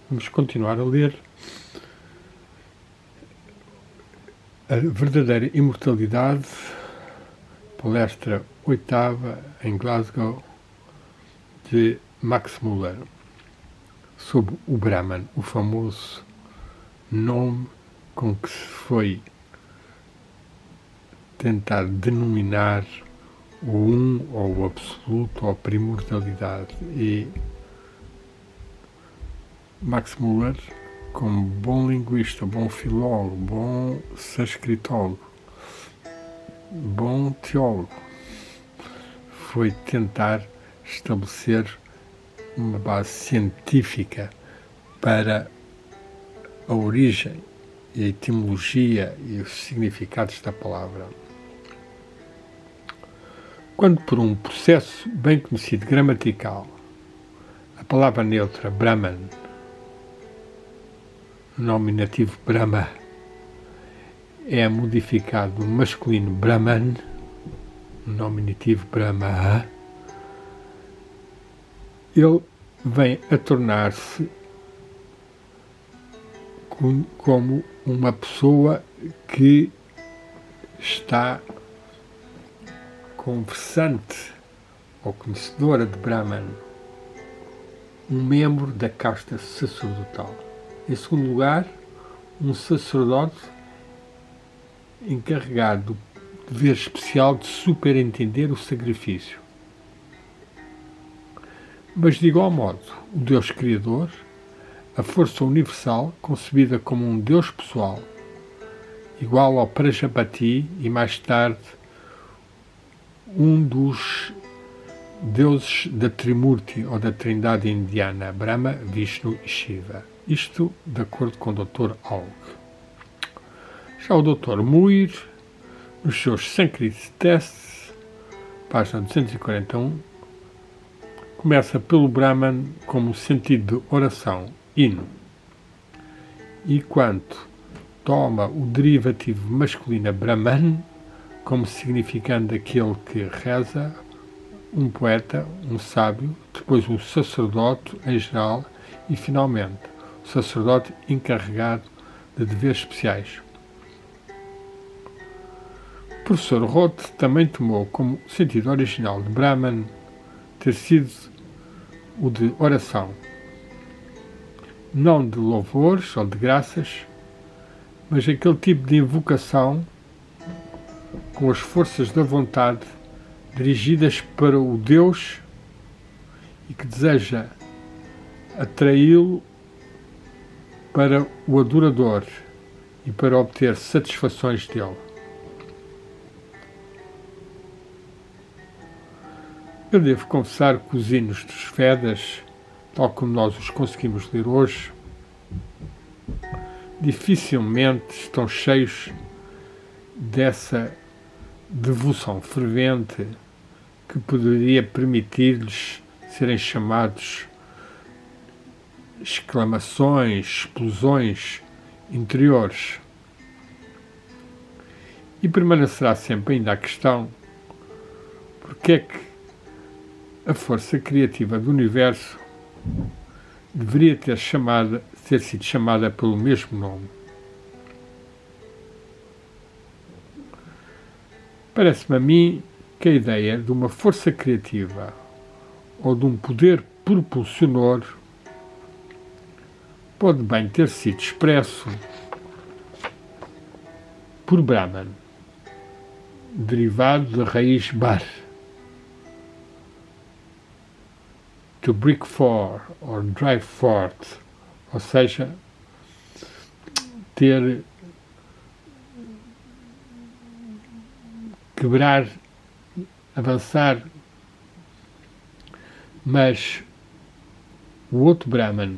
Vamos continuar a ler A Verdadeira Imortalidade, palestra 8ª em Glasgow, de Max Muller, sobre o Brahman, o famoso nome com que se foi tentar denominar o ou o absoluto ou a primordialidade. E Max Muller, como bom linguista, bom filólogo, bom sanscritólogo, bom teólogo, foi tentar estabelecer uma base científica para a origem e a etimologia e os significados da palavra. Quando, por um processo bem conhecido gramatical, a palavra neutra Brahman, nominativo Brahma, é modificado no masculino Brahman, nominativo Brahma, ele vem a tornar-se como uma pessoa que está conversante ou conhecedora de Brahman, um membro da casta sacerdotal. Em segundo lugar, um sacerdote encarregado do dever especial de superentender o sacrifício. Mas, de igual modo, o Deus Criador, a força universal, concebida como um Deus pessoal, igual ao Prajapati e mais tarde um dos deuses da Trimurti ou da Trindade indiana, Brahma, Vishnu e Shiva. Isto de acordo com o Dr. Aug. Já o Dr. Muir, nos seus Sanskrit Tests, página 241, começa pelo Brahman como sentido de oração, hino, e quanto toma o derivativo masculino Brahman como significando aquele que reza, um poeta, um sábio, depois um sacerdote em geral e, finalmente, o sacerdote encarregado de deveres especiais. O professor Roth também tomou como sentido original de Brahman ter sido o de oração, não de louvores ou de graças, mas aquele tipo de invocação com as forças da vontade dirigidas para o Deus e que deseja atraí-lo para o adorador e para obter satisfações dele. Eu devo confessar que os hinos dos Vedas, tal como nós os conseguimos ler hoje, dificilmente estão cheios dessa devoção fervente que poderia permitir-lhes serem chamados exclamações, explosões interiores. E permanecerá sempre ainda a questão: porque é que a força criativa do universo deveria ter sido chamada pelo mesmo nome? Parece-me a mim que a ideia de uma força criativa ou de um poder propulsionador pode bem ter sido expresso por Brahman, derivado da raiz bar, to break for or drive forth, ou seja, quebrar, avançar. Mas o outro Brahman,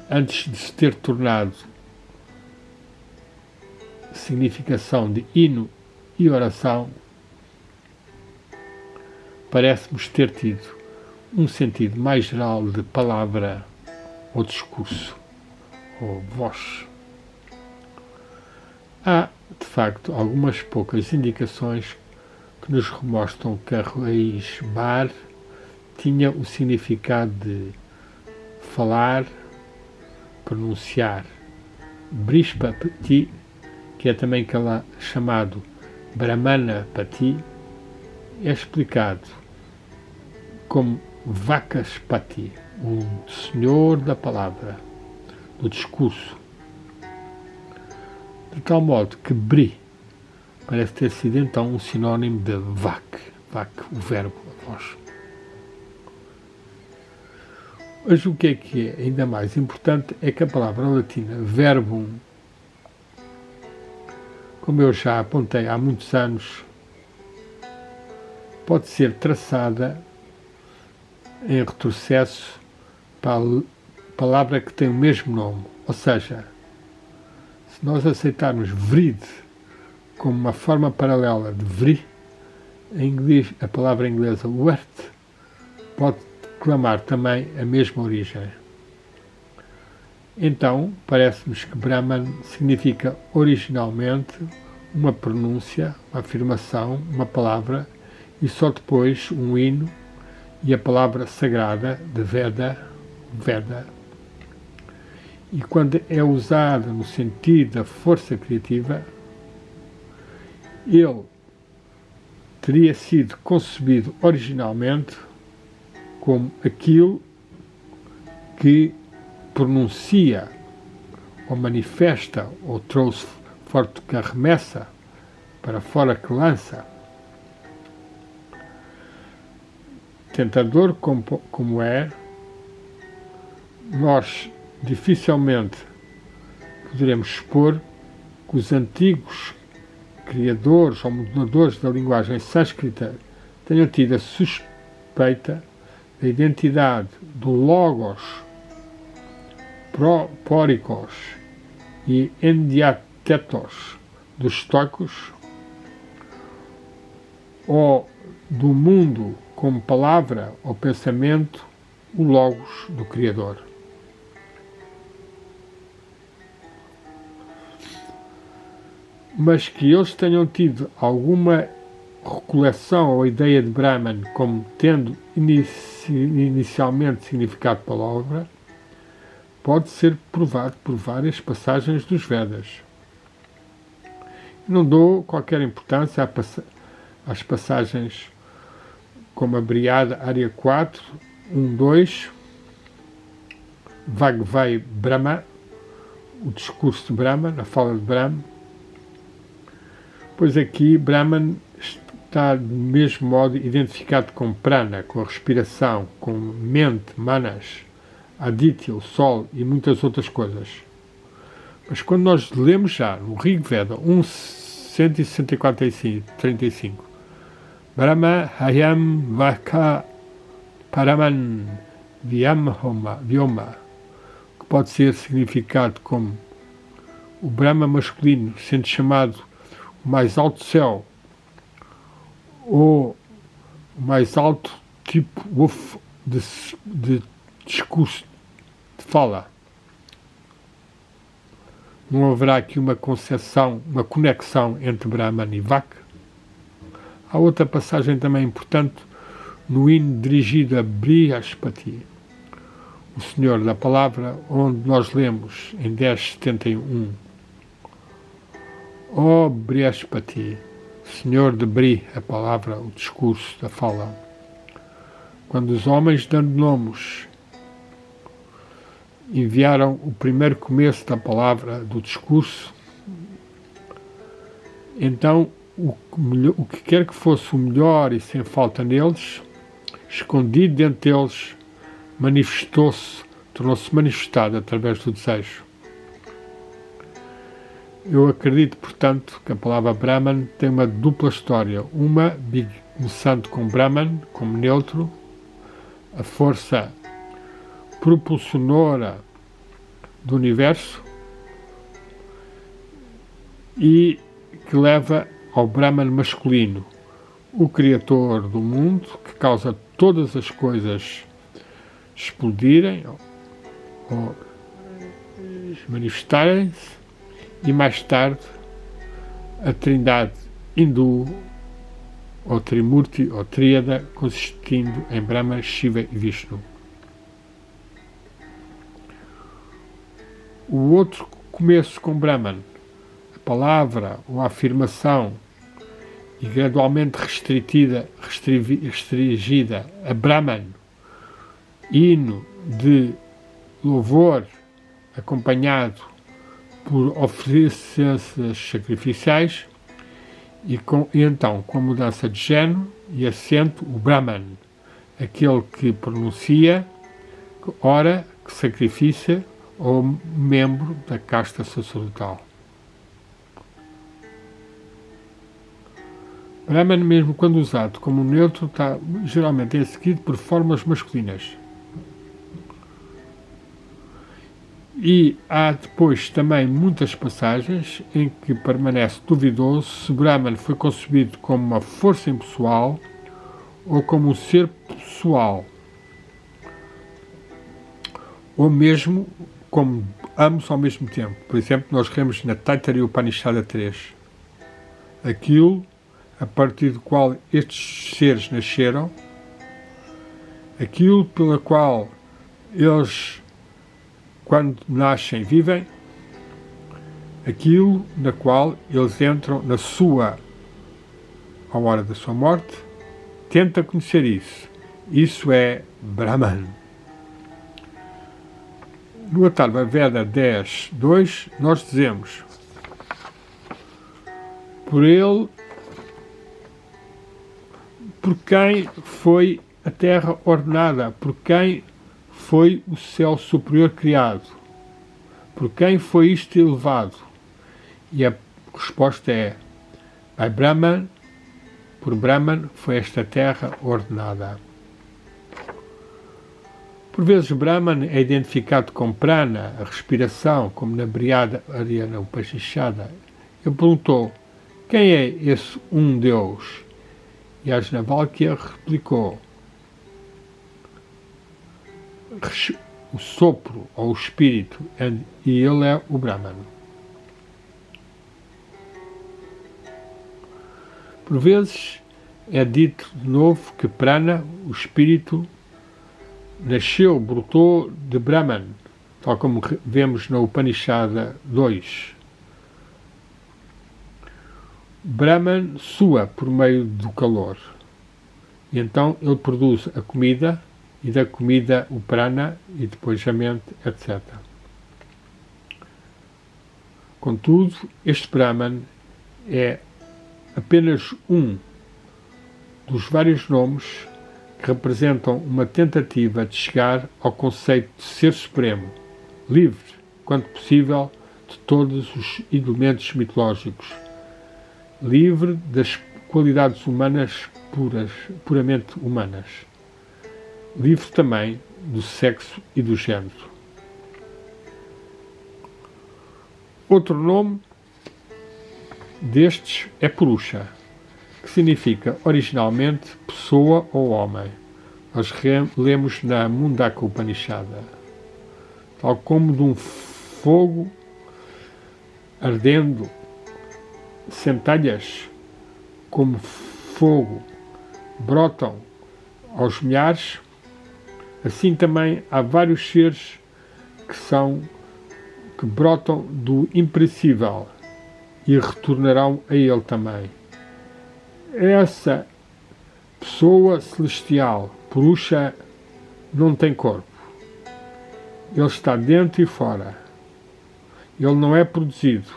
antes de se ter tornado significação de hino e oração, parece-nos ter tido um sentido mais geral de palavra ou discurso ou voz. Há, de facto, algumas poucas indicações que nos mostram que a raiz bar tinha o significado de falar, pronunciar. Brihaspati, que é também chamado Brahmanapati, é explicado como Vakaspati, o Senhor da Palavra, do discurso. De tal modo que Bri parece ter sido então um sinónimo de Vak, o verbo, a voz. Mas o que é ainda mais importante é que a palavra latina verbum, como eu já apontei há muitos anos, pode ser traçada em retrocesso para a palavra que tem o mesmo nome. Ou seja, se nós aceitarmos vrid como uma forma paralela de vri, a palavra inglesa word pode reclamar também a mesma origem. Então, parece-nos que Brahman significa originalmente uma pronúncia, uma afirmação, uma palavra, e só depois um hino e a palavra sagrada de Veda. E quando é usada no sentido da força criativa, ele teria sido concebido originalmente como aquilo que pronuncia, ou manifesta, ou trouxe forte que arremessa, para fora que lança. Tentador como é, nós dificilmente poderemos expor que os antigos criadores ou modeladores da linguagem sânscrita tenham tido a suspeita da identidade do Logos, Póricos e Endiatetos dos estoicos, ou do mundo como palavra ou pensamento, o Logos do Criador. Mas que eles tenham tido alguma recoleção ou ideia de Brahman como tendo inicialmente significado palavra, pode ser provado por várias passagens dos Vedas. Não dou qualquer importância às passagens como a Briada, área 4, 1, 2, Bhagavad Brahma, o discurso de Brahman, a fala de Brahma, pois aqui Brahman está do mesmo modo identificado com prana, com a respiração, com mente, manas, aditya, o sol e muitas outras coisas. Mas quando nós lemos já no Rig Veda 1.164.35, Brahma Hayam Vaka Paraman Vyoma, que pode ser significado como o Brahma masculino sendo chamado o mais alto céu, ou o mais alto tipo de discurso, de fala. Não haverá aqui uma conexão entre Brahman e Vak. Há outra passagem também importante no hino dirigido a Brihaspati, o Senhor da Palavra, onde nós lemos em 10.71: Ó Brihaspati, Senhor de Bri, a palavra, o discurso, a fala. Quando os homens, dando nomes, enviaram o primeiro começo da palavra, do discurso, então o que quer que fosse o melhor e sem falta neles, escondido dentro deles, tornou-se manifestado através do desejo. Eu acredito, portanto, que a palavra Brahman tem uma dupla história. Uma, começando com Brahman, como neutro, a força propulsionora do universo, e que leva ao Brahman masculino, o criador do mundo, que causa todas as coisas explodirem ou manifestarem-se, e mais tarde a trindade hindu, ou Trimurti, ou Tríada, consistindo em Brahma, Shiva e Vishnu. O outro começo com Brahman, a palavra ou a afirmação, e gradualmente restringida a Brahman, hino de louvor acompanhado por oferências sacrificiais, e então, com a mudança de género e acento, o Brahman, aquele que pronuncia, que ora, que sacrifica, ou membro da casta sacerdotal. Brahman, mesmo quando usado como neutro, está geralmente seguido por formas masculinas. E há depois também muitas passagens em que permanece duvidoso se Brahman foi concebido como uma força impessoal ou como um ser pessoal, ou mesmo como ambos ao mesmo tempo. Por exemplo, nós vemos na Taittiriya Upanishada 3, aquilo a partir do qual estes seres nasceram, aquilo pela qual eles, quando nascem, vivem, aquilo na qual eles entram na sua, à hora da sua morte. Tenta conhecer isso. Isso é Brahman. No Atharva Veda 10.2, nós dizemos: por ele, por quem foi a terra ordenada, por quem foi o céu superior criado, por quem foi isto elevado? E a resposta é: by Brahman, por Brahman foi esta terra ordenada. Por vezes Brahman é identificado com prana, a respiração, como na Brihada Ariana Upanishada. Ele perguntou: quem é esse um Deus? E Yajnavalkya replicou: o sopro ou o espírito, e ele é o Brahman. Por vezes é dito de novo que prana, o espírito, nasceu, brotou de Brahman, tal como vemos na Upanishada 2. Brahman sua por meio do calor, e então ele produz a comida, e da comida o prana, e depois a mente, etc. Contudo, este Brahman é apenas um dos vários nomes que representam uma tentativa de chegar ao conceito de ser supremo, livre, quanto possível, de todos os elementos mitológicos, livre das qualidades humanas puramente humanas, livre também do sexo e do género. Outro nome destes é Purusha, que significa originalmente pessoa ou homem. Nós lemos na Mundaka Upanishada: tal como de um fogo ardendo centelhas, como fogo brotam aos milhares, assim também há vários seres que brotam do imperecível e retornarão a ele também. Essa pessoa celestial, Purusha, não tem corpo. Ele está dentro e fora. Ele não é produzido,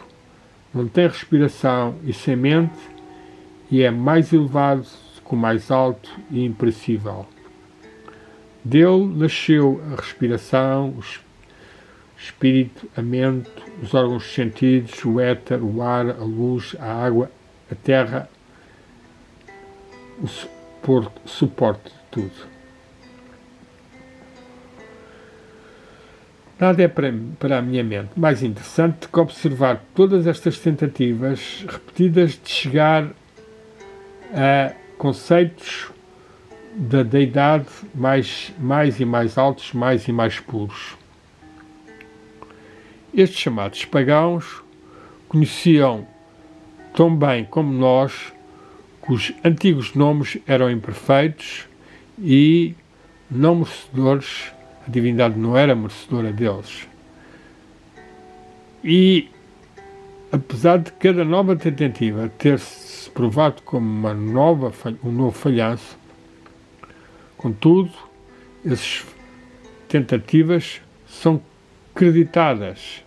não tem respiração e sem mente, e é mais elevado que o mais alto e imperecível. Dele nasceu a respiração, o espírito, a mente, os órgãos dos sentidos, o éter, o ar, a luz, a água, a terra, o suporte de tudo. Nada é para a minha mente mais interessante do que observar todas estas tentativas repetidas de chegar a conceitos da deidade mais e mais altos, mais e mais puros. Estes chamados pagãos conheciam tão bem como nós que os antigos nomes eram imperfeitos e não merecedores, a divindade não era merecedora deles. E, apesar de cada nova tentativa ter-se provado como um novo falhanço, contudo, essas tentativas são creditadas,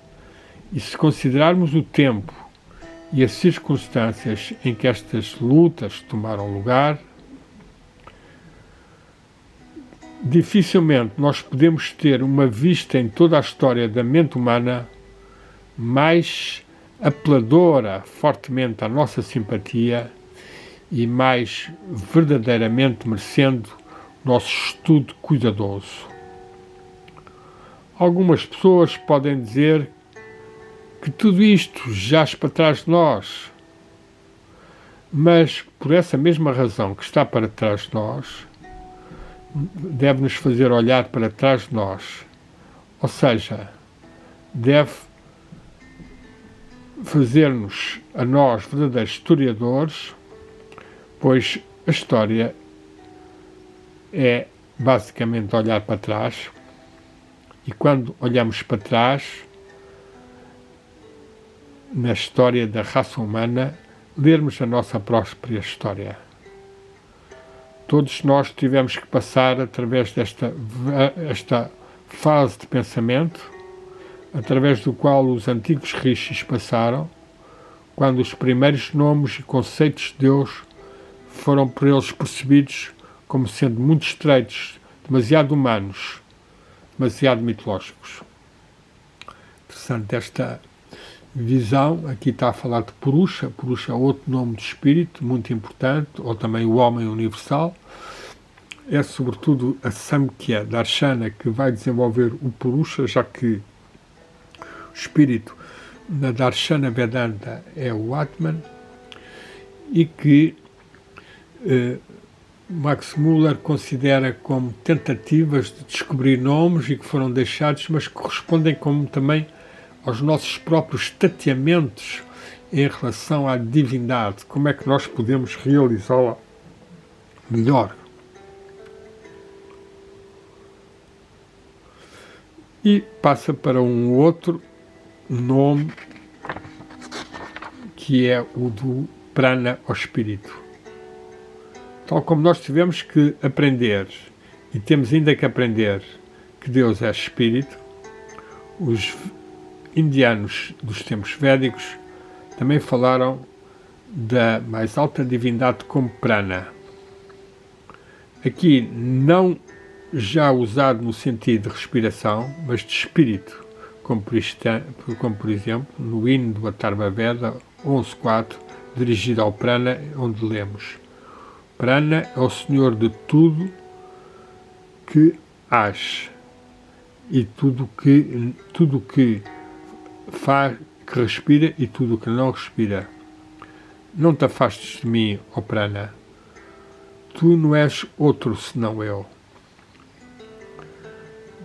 e se considerarmos o tempo e as circunstâncias em que estas lutas tomaram lugar, dificilmente nós podemos ter uma vista em toda a história da mente humana mais apeladora fortemente à nossa simpatia e mais verdadeiramente merecendo nosso estudo cuidadoso. Algumas pessoas podem dizer que tudo isto jaz para trás de nós, mas por essa mesma razão que está para trás de nós, deve-nos fazer olhar para trás de nós, ou seja, deve fazer-nos a nós verdadeiros historiadores, pois a história é basicamente olhar para trás, e quando olhamos para trás, na história da raça humana, lermos a nossa própria história. Todos nós tivemos que passar através desta fase de pensamento, através do qual os antigos rishis passaram, quando os primeiros nomes e conceitos de Deus foram por eles percebidos como sendo muito estreitos, demasiado humanos, demasiado mitológicos. Interessante esta visão. Aqui está a falar de Purusha. Purusha é outro nome de espírito muito importante, ou também o homem universal. É sobretudo a Samkhya Darshana que vai desenvolver o Purusha, já que o espírito na Darshana Vedanta é o Atman, e que Max Muller considera como tentativas de descobrir nomes e que foram deixados, mas que correspondem como também aos nossos próprios tateamentos em relação à divindade. Como é que nós podemos realizá-la melhor? E passa para um outro nome, que é o do prana, ao espírito. Tal como nós tivemos que aprender, e temos ainda que aprender, que Deus é espírito, os indianos dos tempos védicos também falaram da mais alta divindade como prana. Aqui não já usado no sentido de respiração, mas de espírito, como por exemplo no hino do Atharva Veda 11.4, dirigido ao prana, onde lemos: Prana é o Senhor de tudo que age e tudo que faz, que respira e tudo o que não respira. Não te afastes de mim, ó Prana. Tu não és outro senão eu.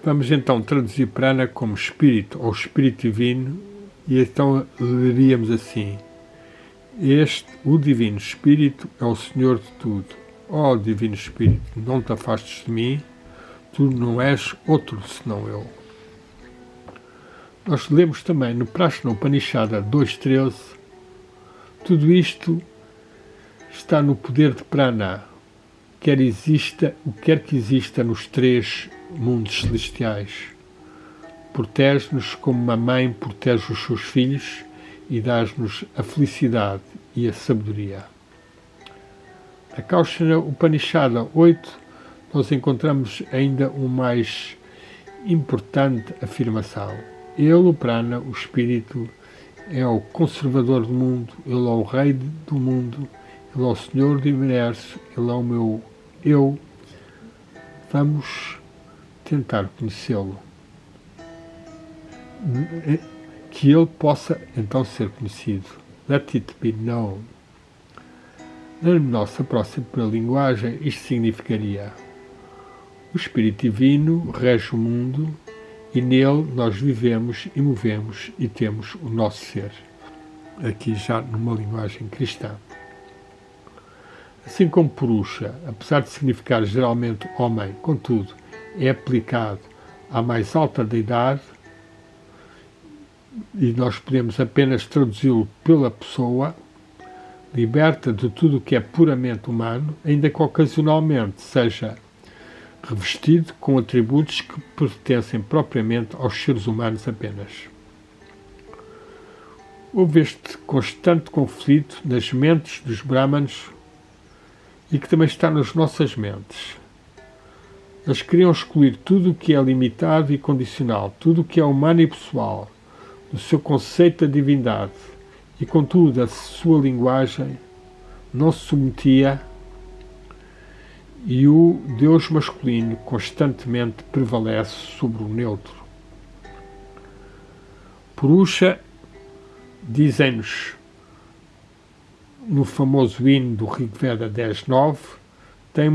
Vamos então traduzir Prana como espírito ou espírito divino, e então leríamos assim: o divino espírito é o Senhor de tudo. Ó divino espírito, não te afastes de mim, tu não és outro senão eu. Nós lemos também no Prashna Upanishada 2.13, tudo isto está no poder de Prana, quer que exista nos três mundos celestiais. Protege-nos como uma mãe protege os seus filhos e dás-nos a felicidade e a sabedoria. Na Kaushana Upanishada 8, nós encontramos ainda uma mais importante afirmação. Ele, o Prana, o Espírito, é o conservador do mundo, ele é o Rei do mundo, ele é o Senhor do universo, ele é o meu eu. Vamos tentar conhecê-lo. Que ele possa então ser conhecido. Let it be known. Na nossa próxima linguagem, isto significaria: o Espírito Divino rege o mundo e nele nós vivemos e movemos e temos o nosso ser. Aqui já numa linguagem cristã. Assim como Purusha, apesar de significar geralmente homem, contudo, é aplicado à mais alta deidade, e nós podemos apenas traduzi-lo pela pessoa, liberta de tudo o que é puramente humano, ainda que ocasionalmente seja revestido com atributos que pertencem propriamente aos seres humanos apenas. Houve este constante conflito nas mentes dos Brahmanes e que também está nas nossas mentes. Eles queriam excluir tudo o que é limitado e condicional, tudo o que é humano e pessoal, do seu conceito da divindade, e contudo a sua linguagem não se submetia e o Deus masculino constantemente prevalece sobre o neutro. Purusha, dizem-nos no famoso hino do Rigveda 10.9, tem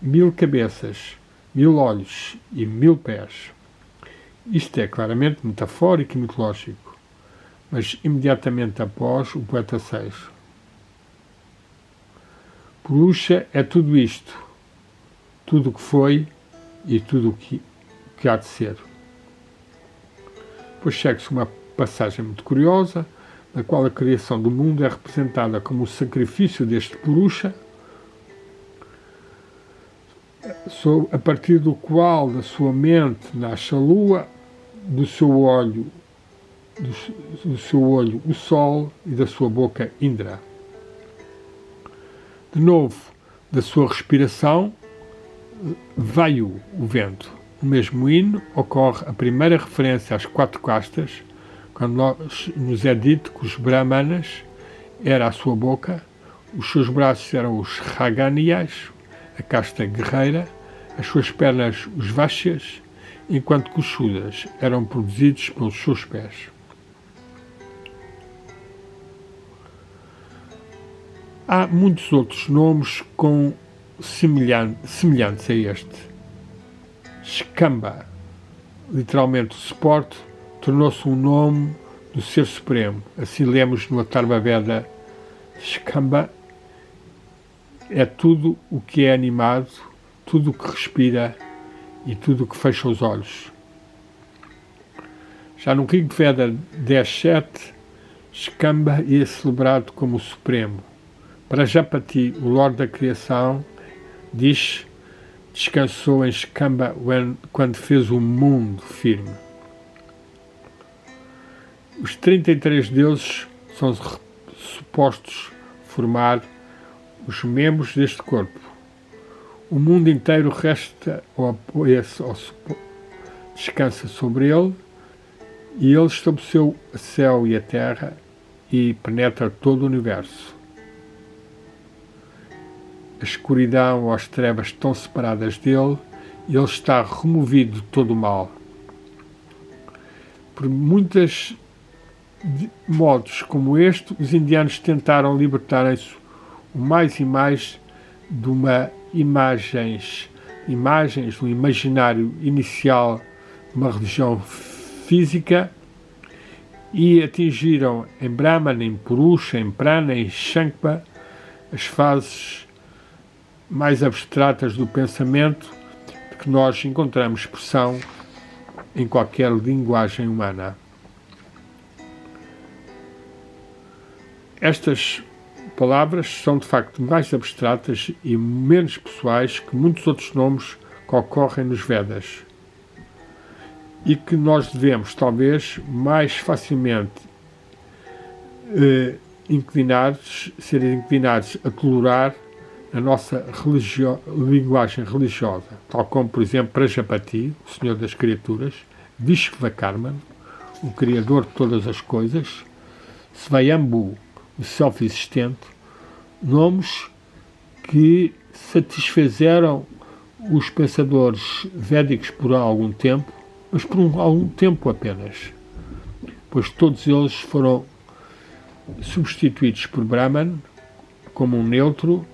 1000 cabeças, 1000 olhos e 1000 pés. Isto é claramente metafórico e mitológico, mas imediatamente após o poeta 6. Purusha é tudo isto, tudo o que foi e tudo o que há de ser. Depois segue-se uma passagem muito curiosa, na qual a criação do mundo é representada como o sacrifício deste Purusha, a partir do qual da sua mente nasce a lua, do seu olho o sol e da sua boca Indra. De novo, da sua respiração veio o vento. No mesmo hino ocorre a primeira referência às 4 castas, quando nos é dito que os Brahmanas era a sua boca, os seus braços eram os Raganiyas, a casta guerreira, as suas pernas os Vaishyas, enquanto que os Shudras eram produzidos pelos seus pés. Há muitos outros nomes semelhantes a este. Skamba, literalmente o suporte, tornou-se um nome do Ser Supremo. Assim lemos no Atharva Veda: Skamba é tudo o que é animado, tudo o que respira e tudo o que fecha os olhos. Já no Rigveda 10.7, Skamba é celebrado como o Supremo. Prajapati, o Lorde da Criação, descansou em Skamba quando fez o mundo firme. Os 33 deuses são supostos formar os membros deste corpo. O mundo inteiro resta ou apoia-se ou descansa sobre ele, e ele estabeleceu o céu e a terra e penetra todo o universo. A escuridão ou as trevas estão separadas dele e ele está removido de todo o mal. Por muitos modos como este, os indianos tentaram libertarem-se o mais e mais de imagens, um imaginário inicial de uma religião física, e atingiram em Brahman, em Purusha, em Prana, em Shankpa, as fases mais abstratas do pensamento de que nós encontramos expressão em qualquer linguagem humana. Estas palavras são de facto mais abstratas e menos pessoais que muitos outros nomes que ocorrem nos Vedas, e que nós devemos talvez mais facilmente ser inclinados a tolerar na nossa linguagem religiosa, tal como, por exemplo, Prajapati, o Senhor das Criaturas, Vishvakarma, o Criador de todas as coisas, Svayambhu, o self-existente, nomes que satisfizeram os pensadores védicos por algum tempo, mas por algum tempo apenas, pois todos eles foram substituídos por Brahman como um neutro,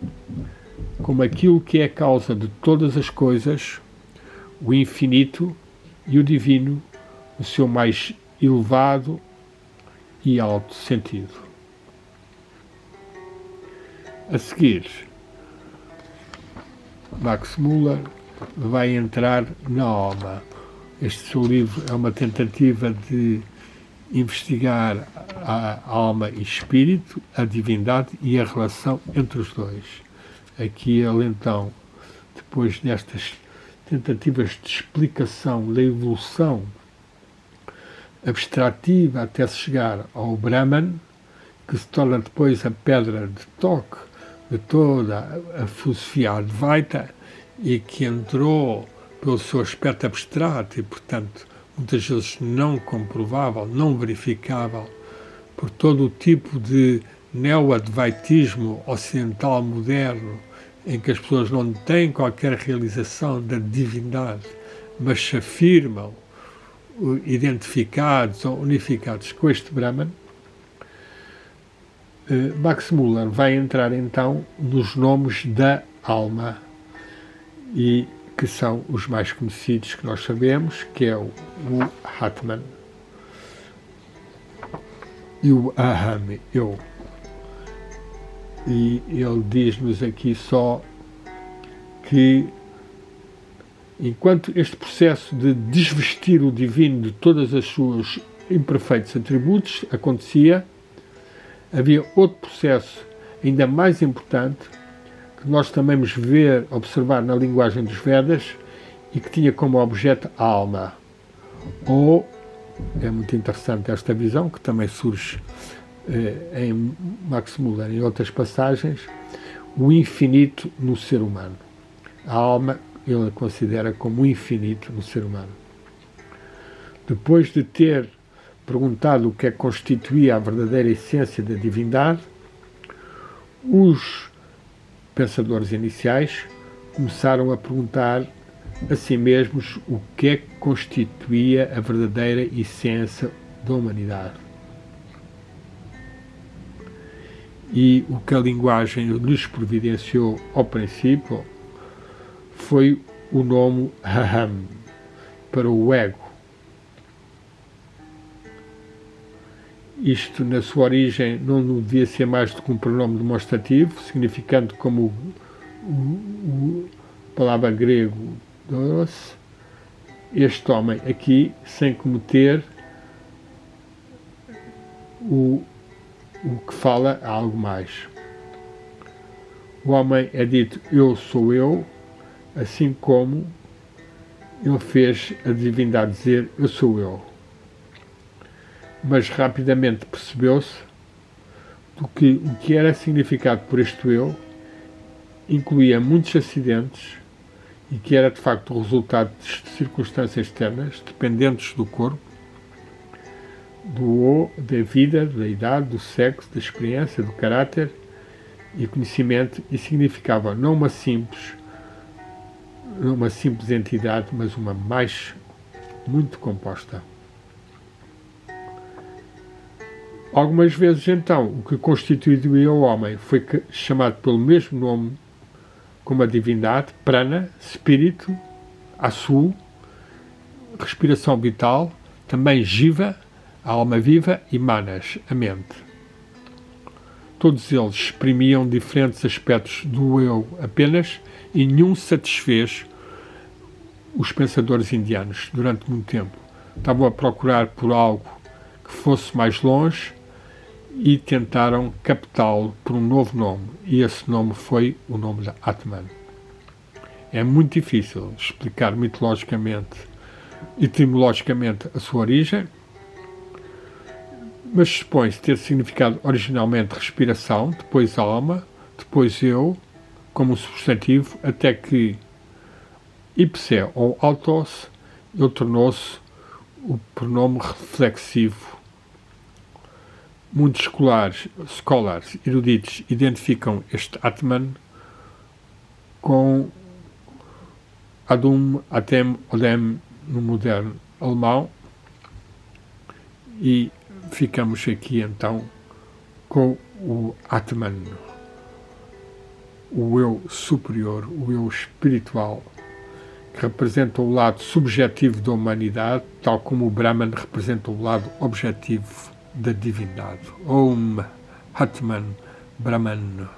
como aquilo que é a causa de todas as coisas, o infinito e o divino, no seu mais elevado e alto sentido. A seguir, Max Muller vai entrar na alma. Este seu livro é uma tentativa de investigar a alma e espírito, a divindade e a relação entre os dois. Aqui ele então, depois destas tentativas de explicação da evolução abstrativa até se chegar ao Brahman, que se torna depois a pedra de toque de toda a filosofia Advaita e que entrou pelo seu aspecto abstrato e, portanto, muitas vezes não comprovável, não verificável, por todo o tipo de neo-advaitismo ocidental moderno, em que as pessoas não têm qualquer realização da divindade, mas se afirmam identificados ou unificados com este Brahman. Max Muller vai entrar então nos nomes da alma, e que são os mais conhecidos que nós sabemos, que é o Atman e o Aham, eu. E ele diz-nos aqui só que, enquanto este processo de desvestir o divino de todas as suas imperfeitos atributos acontecia, havia outro processo ainda mais importante que nós também vamos observar na linguagem dos Vedas e que tinha como objeto a alma. Ou, é muito interessante esta visão, que também surge em Max Muller em outras passagens, o infinito no ser humano. A alma ele considera como o infinito no ser humano. Depois de ter perguntado o que é que constituía a verdadeira essência da divindade, os pensadores iniciais começaram a perguntar a si mesmos o que é que constituía a verdadeira essência da humanidade. E o que a linguagem lhes providenciou ao princípio foi o nome Aham, para o ego. Isto, na sua origem, não devia ser mais do que um pronome demonstrativo, significando como a palavra grego dos, este homem aqui, sem cometer o que fala a algo mais. O homem é dito eu sou eu, assim como ele fez a divindade dizer eu sou eu. Mas rapidamente percebeu-se o que era significado por este eu incluía muitos acidentes e que era de facto o resultado de circunstâncias externas dependentes do corpo, da vida, da idade, do sexo, da experiência, do caráter e conhecimento, e significava não uma simples entidade, mas uma mais muito composta. Algumas vezes, então, o que constituía o homem foi chamado pelo mesmo nome como a divindade, prana, espírito, asu, respiração vital, também jiva, a alma viva, e manas, a mente. Todos eles exprimiam diferentes aspectos do eu apenas, e nenhum satisfez os pensadores indianos durante muito tempo. Estavam a procurar por algo que fosse mais longe e tentaram captá-lo por um novo nome, e esse nome foi o nome de Atman. É muito difícil explicar mitologicamente, etimologicamente, a sua origem, mas supõe-se ter significado originalmente respiração, depois alma, depois eu, como um substantivo, até que ipse ou autos, ele tornou-se o pronome reflexivo. Muitos scholars eruditos identificam este Atman com Adum, Atem, Odem no moderno alemão, e ficamos aqui então com o Atman, o eu superior, o eu espiritual, que representa o lado subjetivo da humanidade, tal como o Brahman representa o lado objetivo da divindade. Om Atman Brahman.